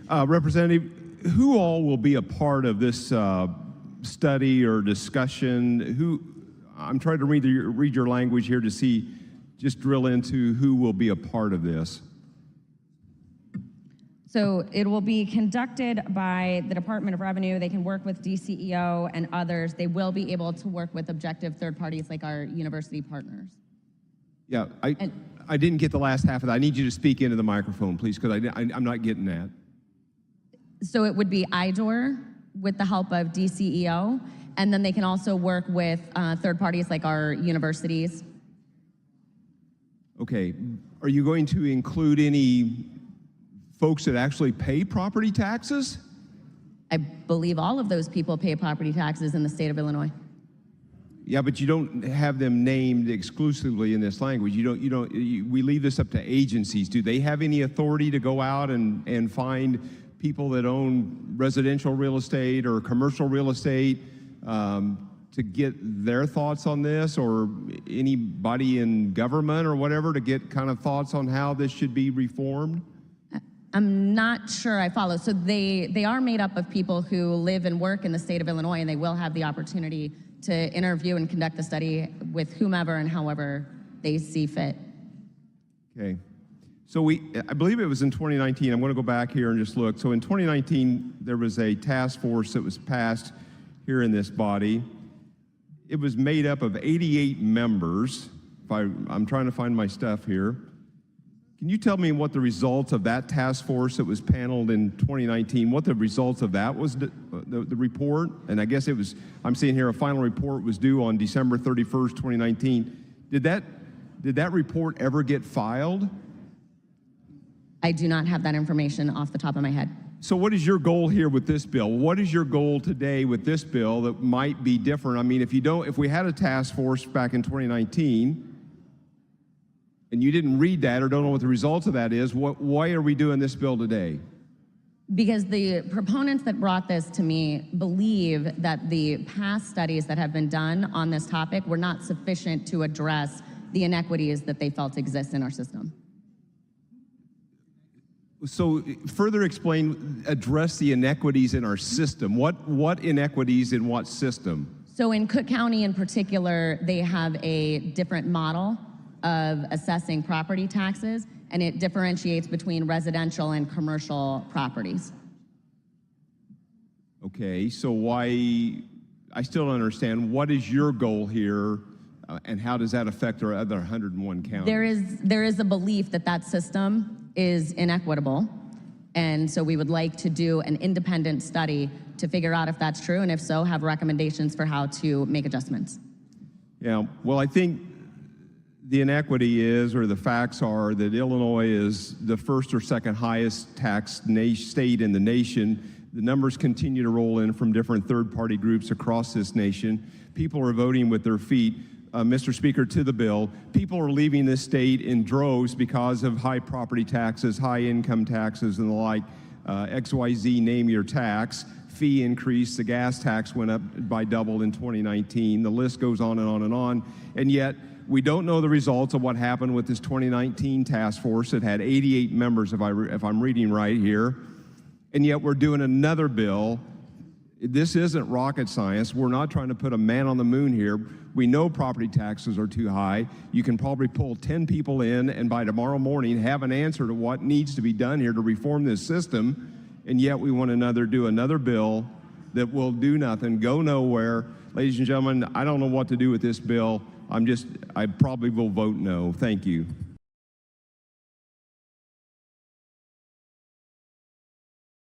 Representative, who all will be a part of this study or discussion? I'm trying to read your language here to see, just drill into who will be a part of this. So it will be conducted by the Department of Revenue. They can work with DCEO and others. They will be able to work with objective third parties like our university partners. Yeah, I didn't get the last half of that. I need you to speak into the microphone, please, because I'm not getting that. So it would be IDOR with the help of DCEO, and then they can also work with third parties like our universities. Okay, are you going to include any folks that actually pay property taxes? I believe all of those people pay property taxes in the state of Illinois. Yeah, but you don't have them named exclusively in this language. We leave this up to agencies. Do they have any authority to go out and find people that own residential real estate or commercial real estate to get their thoughts on this, or anybody in government or whatever to get kind of thoughts on how this should be reformed? I'm not sure I follow. So they are made up of people who live and work in the state of Illinois, and they will have the opportunity to interview and conduct the study with whomever and however they see fit. Okay. So I believe it was in 2019, I'm going to go back here and just look. So in 2019, there was a task force that was passed here in this body. It was made up of 88 members. I'm trying to find my stuff here. Can you tell me what the results of that task force that was paneled in 2019, what the results of that was, the report? And I guess it was, I'm seeing here a final report was due on December 31st, 2019. Did that report ever get filed? I do not have that information off the top of my head. So what is your goal here with this bill? What is your goal today with this bill that might be different? I mean, if we had a task force back in 2019, and you didn't read that or don't know what the results of that is, why are we doing this bill today? Because the proponents that brought this to me believe that the past studies that have been done on this topic were not sufficient to address the inequities that they felt exist in our system. So further explain, address the inequities in our system. What inequities in what system? So in Cook County in particular, they have a different model of assessing property taxes, and it differentiates between residential and commercial properties. Okay, so why, I still don't understand, what is your goal here, and how does that affect our other 101 counties? There is a belief that that system is inequitable, and so we would like to do an independent study to figure out if that's true, and if so, have recommendations for how to make adjustments. Yeah, well, I think the inequity is, or the facts are, that Illinois is the first or second highest taxed state in the nation. The numbers continue to roll in from different third-party groups across this nation. People are voting with their feet. Mr. Speaker, to the bill, people are leaving this state in droves because of high property taxes, high income taxes, and the like. XYZ, name your tax. Fee increase, the gas tax went up by double in 2019. The list goes on and on and on. And yet, we don't know the results of what happened with this 2019 task force that had 88 members, if I'm reading right here. And yet we're doing another bill. This isn't rocket science. We're not trying to put a man on the moon here. We know property taxes are too high. You can probably pull 10 people in and by tomorrow morning have an answer to what needs to be done here to reform this system. And yet we want to do another bill that will do nothing, go nowhere. Ladies and gentlemen, I don't know what to do with this bill. I probably will vote no. Thank you.